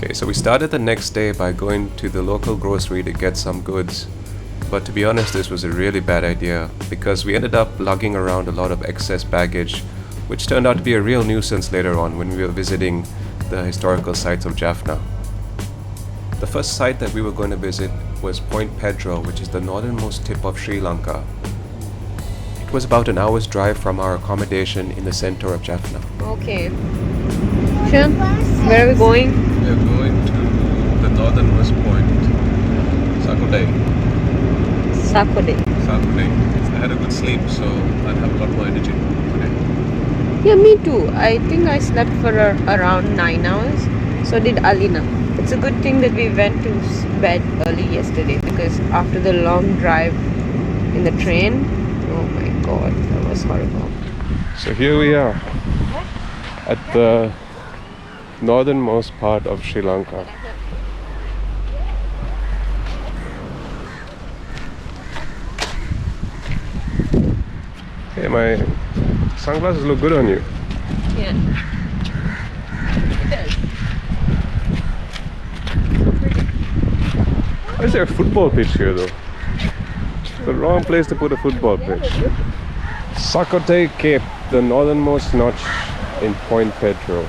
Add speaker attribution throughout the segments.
Speaker 1: Okay, so we started the next day by going to the local grocery to get some goods. But to be honest, this was a really bad idea because we ended up lugging around a lot of excess baggage, which turned out to be a real nuisance later on when we were visiting the historical sites of Jaffna. The first site that we were going to visit was Point Pedro, which is the northernmost tip of Sri Lanka. It was about an hour's drive from our accommodation in the center of Jaffna.
Speaker 2: Okay. Sure. Where are we going?
Speaker 1: We are going to the northernmost point, Sakode.
Speaker 2: Sakode.
Speaker 1: I had a good sleep, so I'll have a lot more energy today.
Speaker 2: Yeah, me too. I think I slept for around 9 hours. So did Alina. It's a good thing that we went to bed early yesterday because after the long drive in the train, oh my god, that was horrible.
Speaker 1: So here we are at the northernmost part of Sri Lanka. Hey, my sunglasses look good on you.
Speaker 2: Yeah. It does.
Speaker 1: Why is there a football pitch here though? The wrong place to put a football pitch. Sakode Cape, the northernmost notch in Point Pedro.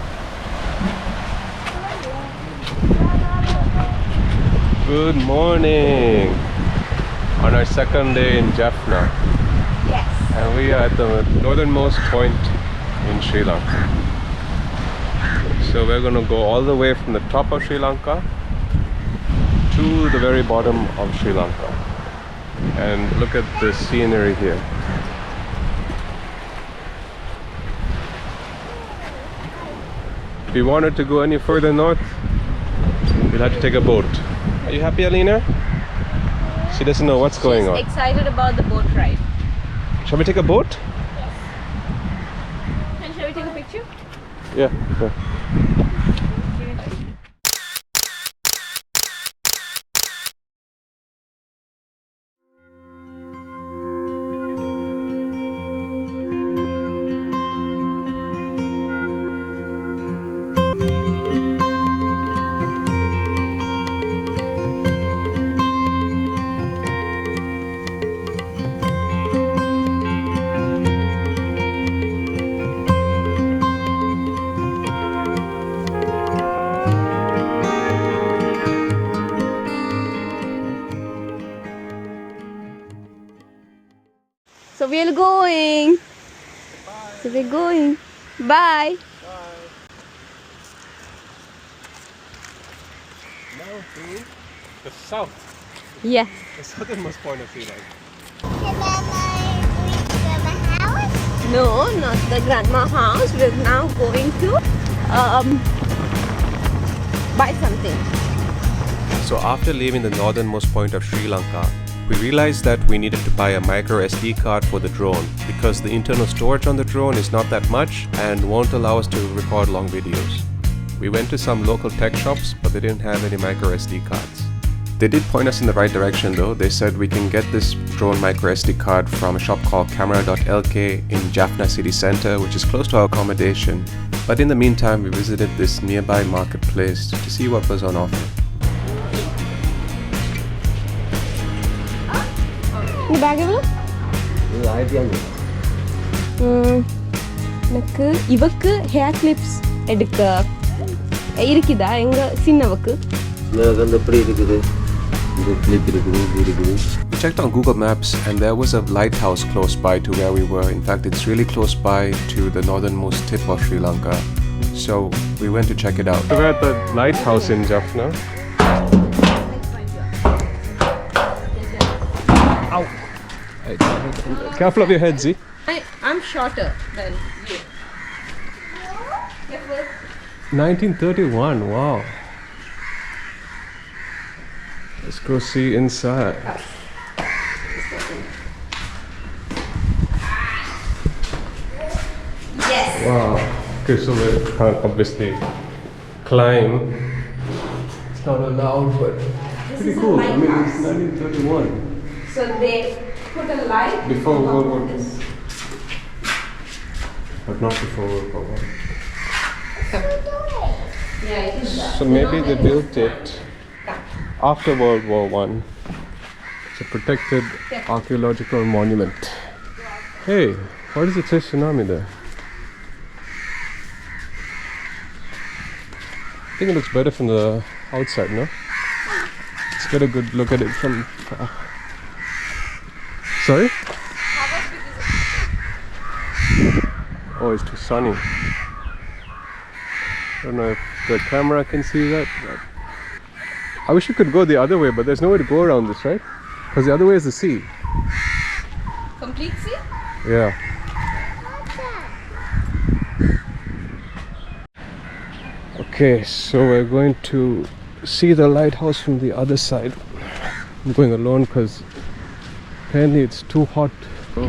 Speaker 1: Good morning! On our second day in Jaffna.
Speaker 2: Yes.
Speaker 1: And we are at the northernmost point in Sri Lanka. So we're going to go all the way from the top of Sri Lanka to the very bottom of Sri Lanka. And look at the scenery here. If we wanted to go any further north, we'll have to take a boat. Are you happy, Alina? She doesn't know what's going on.
Speaker 2: She's excited about the boat ride.
Speaker 1: Shall we take a boat?
Speaker 2: Yes. And shall we take a picture?
Speaker 1: Yeah. Sure.
Speaker 2: So we're going.
Speaker 1: Bye.
Speaker 2: So we're going. Bye.
Speaker 1: Bye. Now to the south.
Speaker 2: Yeah.
Speaker 1: The southernmost point of Sri Lanka.
Speaker 2: No, not the grandma house. We're now going to buy something.
Speaker 1: So after leaving the northernmost point of Sri Lanka, we realized that we needed to buy a micro SD card for the drone because the internal storage on the drone is not that much and won't allow us to record long videos. We went to some local tech shops, but they didn't have any micro SD cards. They did point us in the right direction though. They said we can get this drone micro SD card from a shop called camera.lk in Jaffna city center, which is close to our accommodation. But in the meantime, we visited this nearby marketplace to see what was on offer.
Speaker 2: இந்த back எவ்வளோ?
Speaker 3: இது 1500.
Speaker 2: எனக்கு இவக்கு hair clips எடுக்க இருக்குதா எங்க சின்னவக்கு?
Speaker 3: எனக்கு வந்து எப்படி இருக்குது? இது கிளிப் இருக்குது, இது இருக்குது.
Speaker 1: We checked on Google Maps and there was a lighthouse close by to where we were. In fact, it's really close by to the northernmost tip of Sri Lanka. So we went to check it out. We're at the lighthouse in Jaffna. Ow! Careful of your head, Z.
Speaker 2: I'm shorter than you.
Speaker 1: 1931, wow. Let's go see inside.
Speaker 2: Yes.
Speaker 1: Wow. Okay, so we can't obviously climb. It's not allowed, but pretty cool. I mean, it's 1931.
Speaker 2: So they put a light
Speaker 1: Before World War
Speaker 2: this.
Speaker 1: II. But not before World War I.
Speaker 2: Yeah, it is that.
Speaker 1: So maybe they built it after World War One. It's a protected archaeological monument. Hey, why does it say tsunami there? I think it looks better from the outside, no? Let's get a good look at it from far. Sorry? Oh, it's too sunny. I don't know if the camera can see that. But I wish you could go the other way, but there's no way to go around this, right? Because the other way is the sea.
Speaker 2: Complete sea?
Speaker 1: Yeah. Okay, so we're going to see the lighthouse from the other side. I'm going alone because apparently it's too hot. So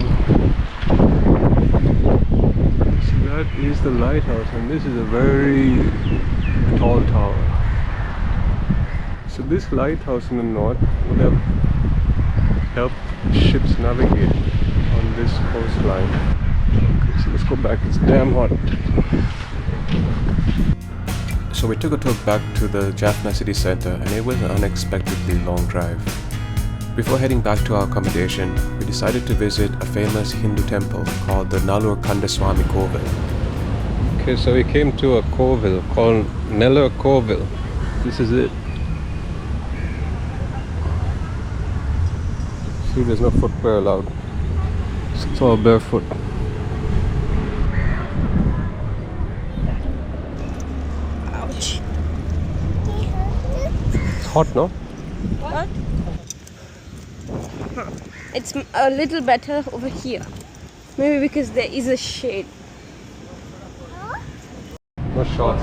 Speaker 1: that is the lighthouse, and this is a very tall tower. So this lighthouse in the north would have helped ships navigate on this coastline. Okay, so let's go back. It's damn hot. So we took a tour back to the Jaffna city center, and it was an unexpectedly long drive. Before heading back to our accommodation, we decided to visit a famous Hindu temple called the Nallur Kandaswamy Kovil. Okay, so we came to a kovil called Nellur Kovil. This is it. See, there's no footwear allowed. It's all barefoot.
Speaker 2: Ouch.
Speaker 1: It's hot, no?
Speaker 2: What? It's a little better over here. Maybe because there is a shade.
Speaker 1: No shorts.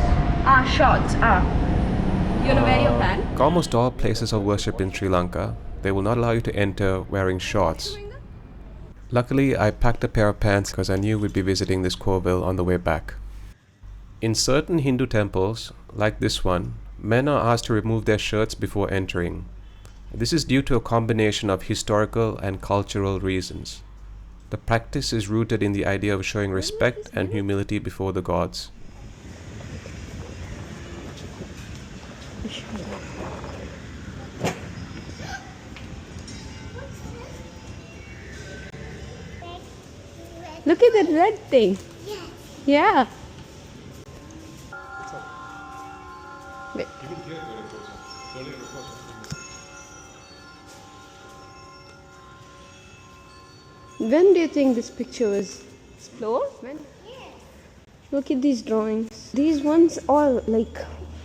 Speaker 2: Shorts. You wanna wear your pants?
Speaker 1: Like almost all places of worship in Sri Lanka, they will not allow you to enter wearing shorts. Luckily, I packed a pair of pants because I knew we'd be visiting this kovil on the way back. In certain Hindu temples, like this one, men are asked to remove their shirts before entering. This is due to a combination of historical and cultural reasons. The practice is rooted in the idea of showing respect and humility before the gods.
Speaker 2: Look at that red thing. Yeah. Wait. When do you think this picture was explored? When? Look at these drawings. These ones all like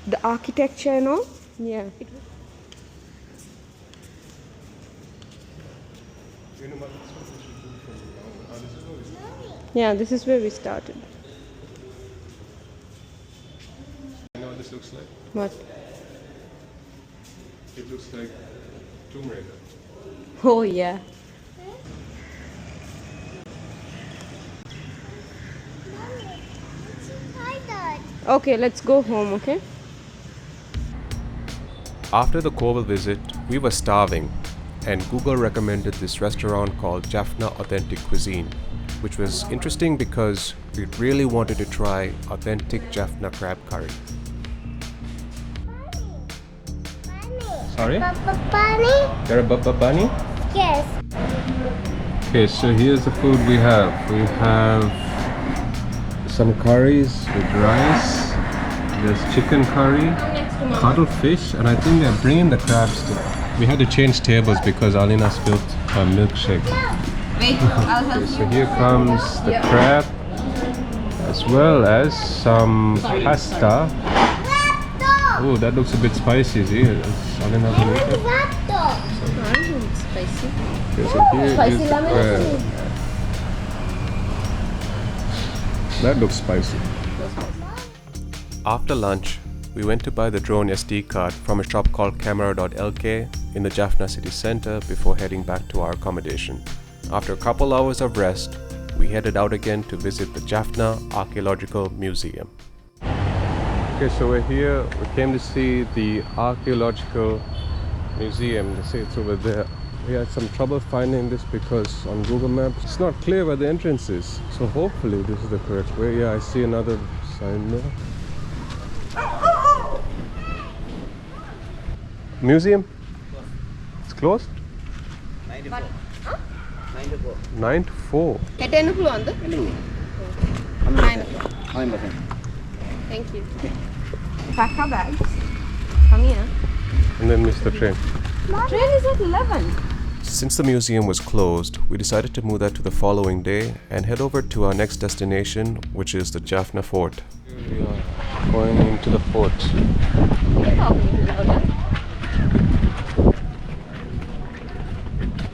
Speaker 2: the architecture and all. Yeah. Yeah, this is where we started.
Speaker 1: You know what this looks like?
Speaker 2: What?
Speaker 1: It looks like Tomb Raider.
Speaker 2: Oh yeah. Okay, let's go home, okay?
Speaker 1: After the Kovil visit, we were starving, and Google recommended this restaurant called Jaffna Authentic Cuisine, which was interesting because we really wanted to try authentic Jaffna crab curry. Sorry?
Speaker 4: Bunny?
Speaker 1: You're a Baba Bunny?
Speaker 4: Yes.
Speaker 1: Okay, so here's the food we have. We have some curries with rice. There's chicken curry, cuttlefish, and I think they're bringing the crabs too. We had to change tables because Alina spilled her milkshake.
Speaker 2: Wait, I'll help
Speaker 1: Okay, so here comes the crab, as well as some pasta. Oh, that looks a bit spicy. See, Alina has a little.
Speaker 2: Spicy.
Speaker 1: Okay, so here is the crab. That looks spicy. After lunch, we went to buy the drone SD card from a shop called camera.lk in the Jaffna city center before heading back to our accommodation. After a couple hours of rest, we headed out again to visit the Jaffna Archaeological Museum. Okay, so we're here. We came to see the Archaeological Museum. They say it's over there. We had some trouble finding this because on Google Maps it's not clear where the entrance is. So hopefully this is the correct way. Yeah, I see another sign there. Museum? It's closed? 9 to 4.
Speaker 2: Thank you. Pack our bags. Come here.
Speaker 1: And then miss the train.
Speaker 2: Train is at 11.
Speaker 1: Since the museum was closed, we decided to move that to the following day and head over to our next destination, which is the Jaffna fort. We are going into the fort.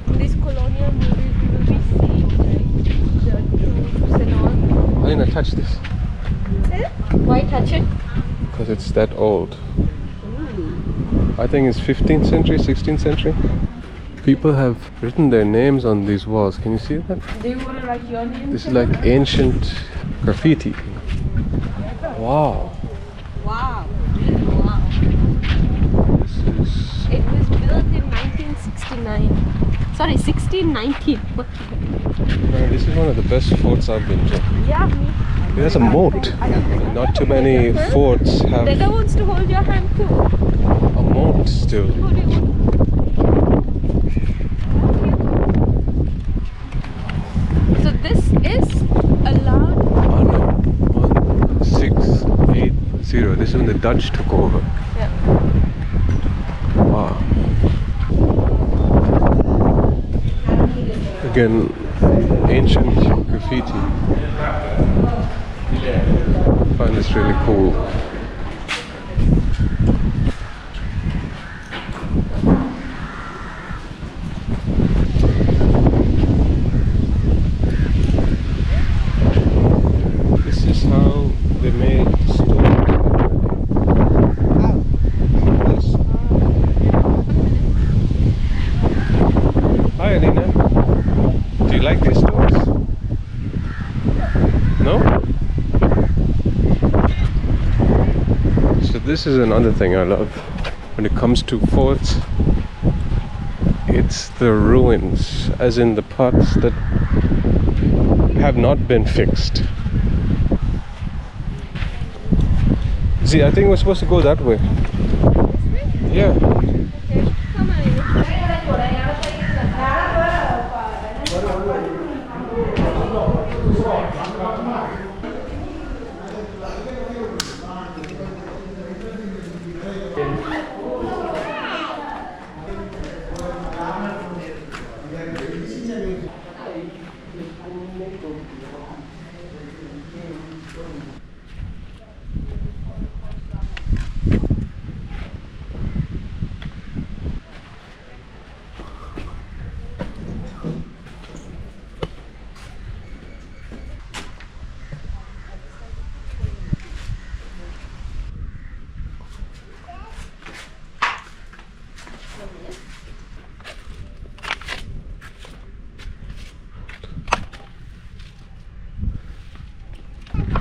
Speaker 2: In these colonial movies, we will be seeing like the troops and all.
Speaker 1: Alina, touch this.
Speaker 2: Why touch it?
Speaker 1: Because it's that old. I think it's 15th century, 16th century. People have written their names on these walls. Can you see that?
Speaker 2: They want to write your name?
Speaker 1: This is like ancient graffiti. Wow.
Speaker 2: Wow. Wow.
Speaker 1: This is...
Speaker 2: It was built in 1969. Sorry, 1619.
Speaker 1: Man, this is one of the best forts I've been to.
Speaker 2: Yeah, me.
Speaker 1: It has a moat. Not too many forts have
Speaker 2: Dada wants to hold your hand too.
Speaker 1: a moat still.
Speaker 2: So this is allowed.
Speaker 1: Oh no. 1680. This is when the Dutch took over.
Speaker 2: Yeah.
Speaker 1: Wow. Again, ancient graffiti. I find this really cool. This is how they made stone. Hi Alina. Do you like these stones? No? So this is another thing I love when it comes to forts. It's the ruins, as in the parts that have not been fixed. See, I think we're supposed to go that way. Yeah.
Speaker 2: Come on.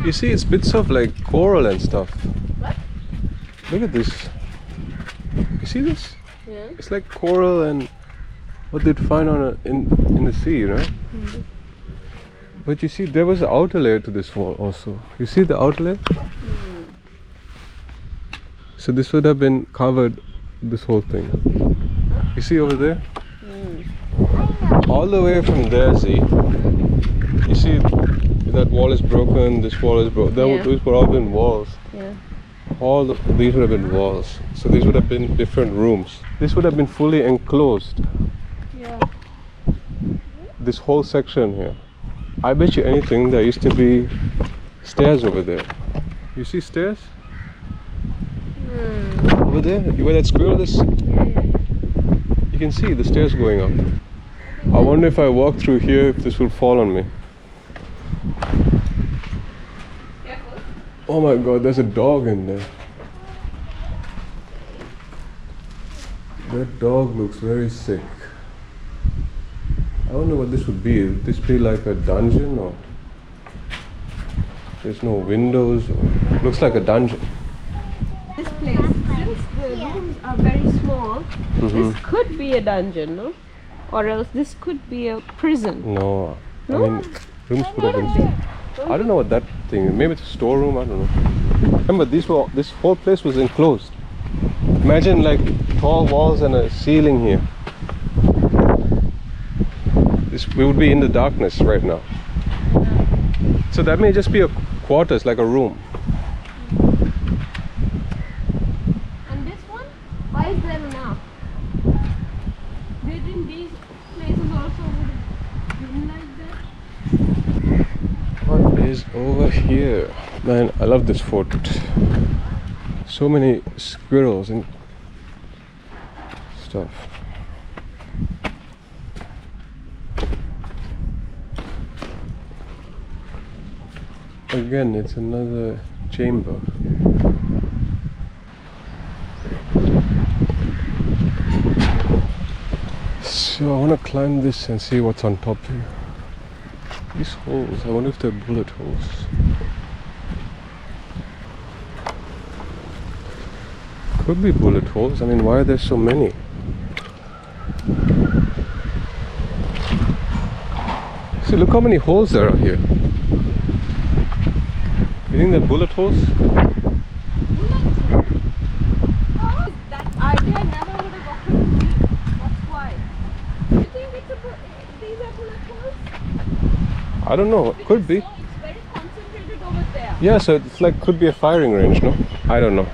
Speaker 1: You see, it's bits of like coral and stuff.
Speaker 2: What?
Speaker 1: Look at this. You see this?
Speaker 2: Yeah.
Speaker 1: It's like coral and what they'd find on in the sea, you know?
Speaker 2: Mm-hmm.
Speaker 1: But you see, there was an outer layer to this wall also. You see the outer layer?
Speaker 2: Mm.
Speaker 1: So this would have been covered, this whole thing. You see over there?
Speaker 2: Mm.
Speaker 1: All the way from there, see? You see, that wall is broken, this wall is broken.
Speaker 2: Yeah.
Speaker 1: Those would all been walls.
Speaker 2: Yeah.
Speaker 1: These would have been walls. So these would have been different rooms. This would have been fully enclosed.
Speaker 2: Yeah.
Speaker 1: This whole section here. I bet you anything there used to be stairs over there. You see stairs?
Speaker 2: Mm.
Speaker 1: Over there? Where that squirrel is?
Speaker 2: Yeah.
Speaker 1: You can see the stairs going up. I wonder if I walk through here if this will fall on me.
Speaker 2: Careful.
Speaker 1: Oh my god, there's a dog in there. That dog looks very sick. I don't know what this would be. Would this be like a dungeon or? There's no windows. Looks like a dungeon.
Speaker 2: This place, since the rooms are very small, this could be a dungeon, no? Or else this could be a prison.
Speaker 1: No.
Speaker 2: No?
Speaker 1: I mean, rooms could have been. I don't know what that thing is. Maybe it's a storeroom. I don't know. Remember, this whole place was enclosed. Imagine like tall walls and a ceiling here. We would be in the darkness right now. So that may just be a quarters, like a room.
Speaker 2: And this one? Why is there enough? Do you think these places also would have been like that?
Speaker 1: What is over here? Man, I love this fort. So many squirrels and stuff. Again, it's another chamber. So I want to climb this and see what's on top here. These holes, I wonder if they're bullet holes. Could be bullet holes. I mean, why are there so many? See, look how many holes there are here. You think they're bullet holes?
Speaker 2: That idea never would have occurred to me. That's why. Do you think these are bullet holes?
Speaker 1: I don't know. Could be.
Speaker 2: So it's very concentrated over there.
Speaker 1: Yeah, so it's like could be a firing range, no? I don't know.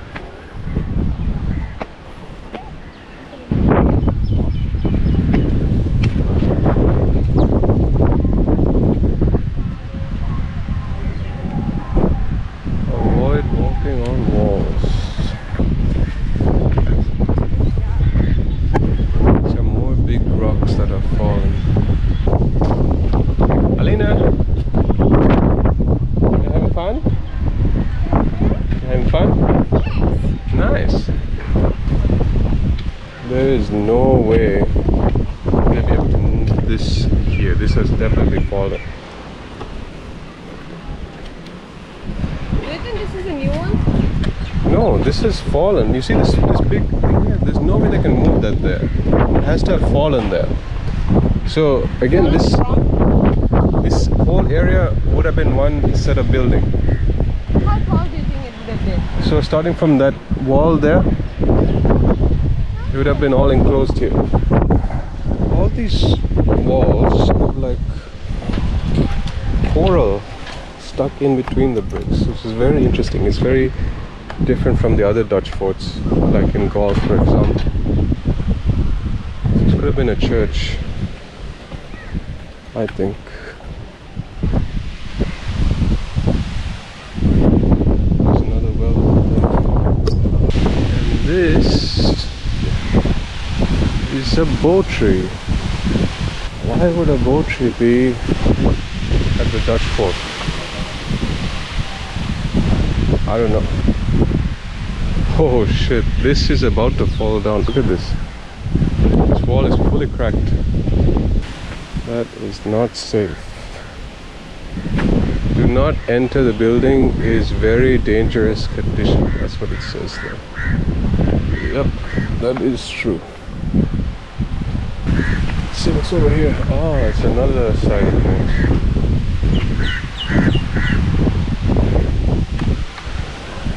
Speaker 1: Avoid walking on walls. Some more big rocks that are falling. Alina, you having fun? You having fun? Nice. There is no way we're gonna be able to move this here. This has definitely fallen.
Speaker 2: Do you think this is a new one?
Speaker 1: No, this has fallen. You see this big thing here? There's no way they can move that there. It has to have fallen there. So again, this whole area would have been one set of building.
Speaker 2: How tall do you think it would have been?
Speaker 1: So starting from that wall there, it would have been all enclosed here. All these walls are like coral stuck in between the bricks, which is very interesting. It's very different from the other Dutch forts, like in Gaul, for example. This would have been a church, I think. There's another well over there. And this is a bow tree. Why would a bow tree be at the Dutch fort? I don't know. Oh shit, this is about to fall down. Look at this. This wall is fully cracked. That is not safe. Do not enter the building, is very dangerous condition. That's what it says there. Yep, that is true. Let's see what's over here. Oh, it's another side of things.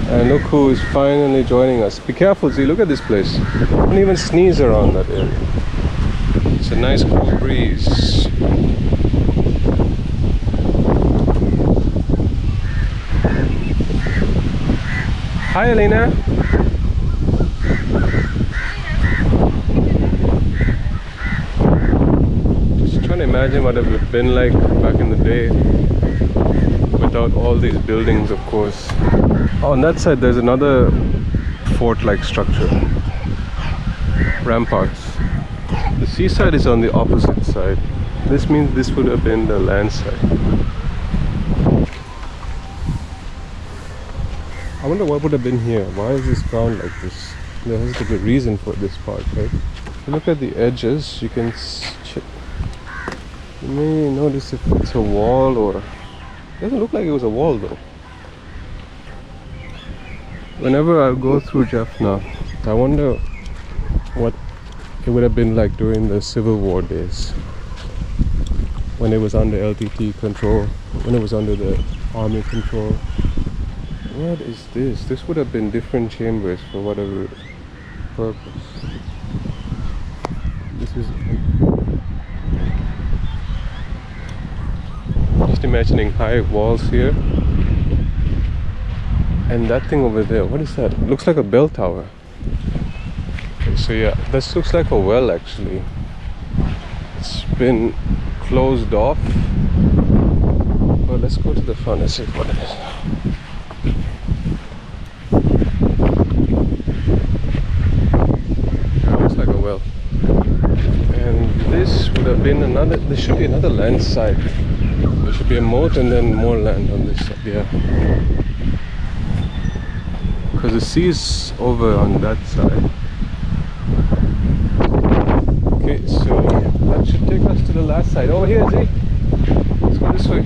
Speaker 1: And look who is finally joining us. Be careful, see, look at this place. Don't even sneeze around that area. It's a nice cool breeze. Hi, Elena. Just trying to imagine what it would have been like back in the day without all these buildings, of course. Oh, on that side there's another fort-like structure. Ramparts. The seaside is on the opposite side. This means this would have been the land side. I wonder what would have been here. Why is this ground like this? There has to be a reason for this part, right? If you look at the edges, you can you may notice if it's a wall or... It doesn't look like it was a wall though. Whenever I go through Jaffna, I wonder what it would have been like during the Civil War days, when it was under LTT control, when it was under the army control. What is this? This would have been different chambers for whatever purpose. This is just imagining high walls here. And that thing over there, what is that? It looks like a bell tower. Okay, so yeah, this looks like a well actually. It's been closed off. But let's go to the front and see what it is. Yeah, looks like a well. And this would have been another, there should be another land side. There should be a moat and then more land on this side, yeah. Because the sea is over on that side. Okay, so that should take us to the last side. Over here, Z. Let's go this way.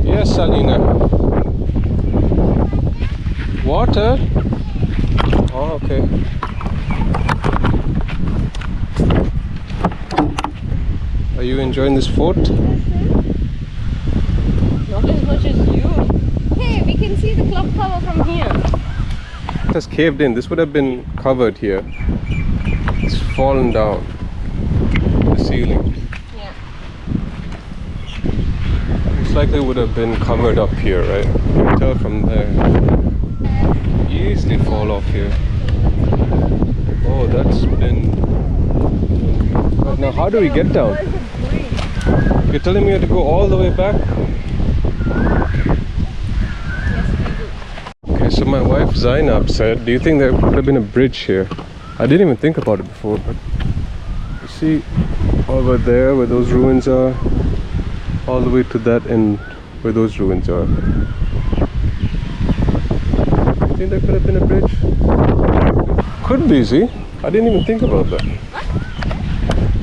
Speaker 1: Yes, Alina. Water? Oh, okay. Are you enjoying this fort?
Speaker 2: Not as much as you. Hey, we can see the clock tower from here.
Speaker 1: It has caved in. This would have been covered here. It's fallen down. The ceiling.
Speaker 2: Yeah.
Speaker 1: Looks like they would have been covered up here, right? You can tell from there. Easily fall off here. Oh, that's been. But now, how do we get down? You're telling me we have to go all the way back? Okay, so my wife Zainab said, do you think there could have been a bridge here? I didn't even think about it before, but you see over there where those ruins are, all the way to that end where those ruins are. You think there could have been a bridge? Could be, see? I didn't even think about that.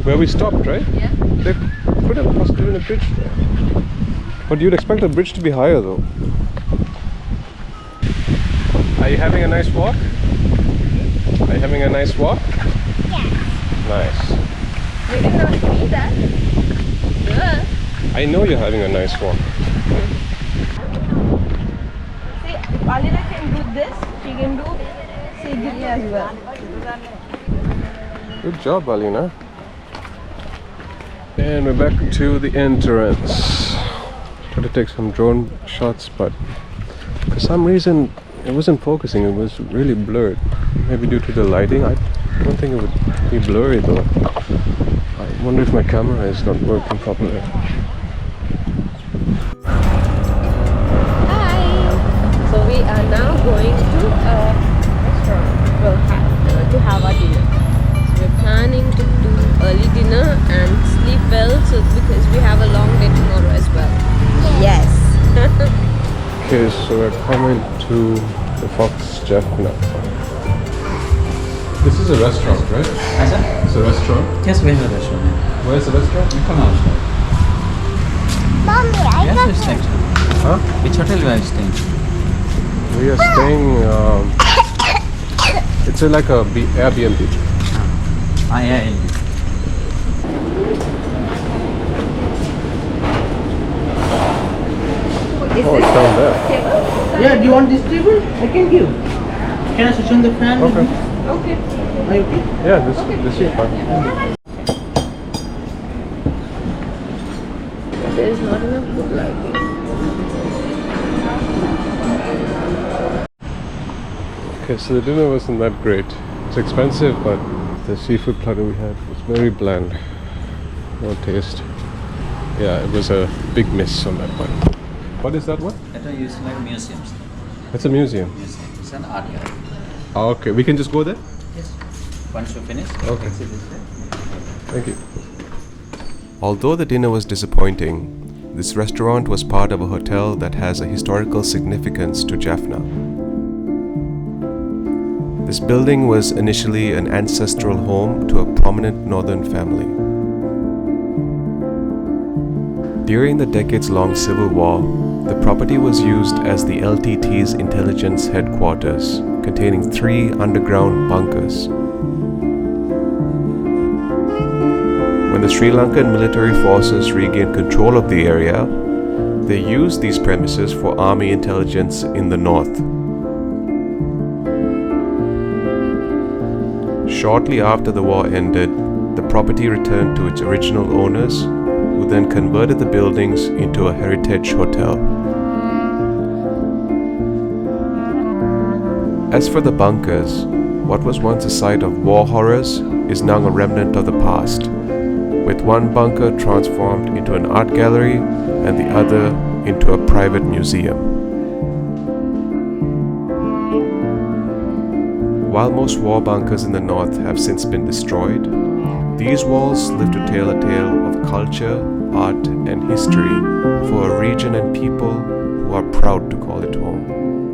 Speaker 1: Where we stopped, right?
Speaker 2: Yeah.
Speaker 1: There could have possibly been a bridge there. But you'd expect a bridge to be higher though. Are you having a nice walk? Are you having a nice walk?
Speaker 4: Yes.
Speaker 1: Nice.
Speaker 2: We did not see that. Duh.
Speaker 1: I know you're having a nice walk.
Speaker 2: See, if Alina can do this, she can do Sigiri as well.
Speaker 1: Good job, Alina. And we're back to the entrance. Try to take some drone shots, but for some reason it wasn't focusing. It was really blurred. Maybe due to the lighting. I don't think it would be blurry though. I wonder if my camera is not working properly.
Speaker 2: Hi. So we are now going to a restaurant. To have our dinner. So we're planning to do early dinner and sleep well, so because we have a long day tomorrow as well. Yes.
Speaker 1: Okay, so we're coming to the Fox Jaffna. This is a restaurant, right? It's a restaurant.
Speaker 5: Yes, we have a restaurant.
Speaker 1: Where's the restaurant?
Speaker 5: You come outside.
Speaker 4: Mommy, I
Speaker 5: Yes,
Speaker 4: got
Speaker 5: we're staying.
Speaker 1: Huh?
Speaker 5: Which hotel you are staying?
Speaker 1: We are staying. It's like a Airbnb.
Speaker 5: Yeah.
Speaker 1: Oh, it's down there.
Speaker 5: Yeah, do you want this table? I can give. Can I switch on the fan?
Speaker 1: Okay.
Speaker 2: Okay.
Speaker 5: Are you okay?
Speaker 1: Yeah, this is fine.
Speaker 2: There is not enough good lighting.
Speaker 1: Okay, so the dinner wasn't that great. It's expensive, but the seafood platter we had was very bland. No taste. Yeah, it was a big miss on that one. What is that one?
Speaker 5: That one is like museums.
Speaker 1: It's a museum.
Speaker 5: It's an art gallery.
Speaker 1: Oh, okay, we can just go there?
Speaker 5: Yes. Once you finish,
Speaker 1: Okay.
Speaker 5: exit this way.
Speaker 1: Thank you.
Speaker 6: Although the dinner was disappointing, this restaurant was part of a hotel that has a historical significance to Jaffna. This building was initially an ancestral home to a prominent northern family. During the decades-long civil war, the property was used as the LTT's intelligence headquarters, containing 3 underground bunkers. When the Sri Lankan military forces regained control of the area, they used these premises for army intelligence in the north.
Speaker 1: Shortly after the war ended, the property returned to its original owners, who then converted the buildings into a heritage hotel. As for the bunkers, what was once a site of war horrors is now a remnant of the past, with one bunker transformed into an art gallery and the other into a private museum. While most war bunkers in the north have since been destroyed, these walls live to tell a tale of culture, art, and history for a region and people who are proud to call it home.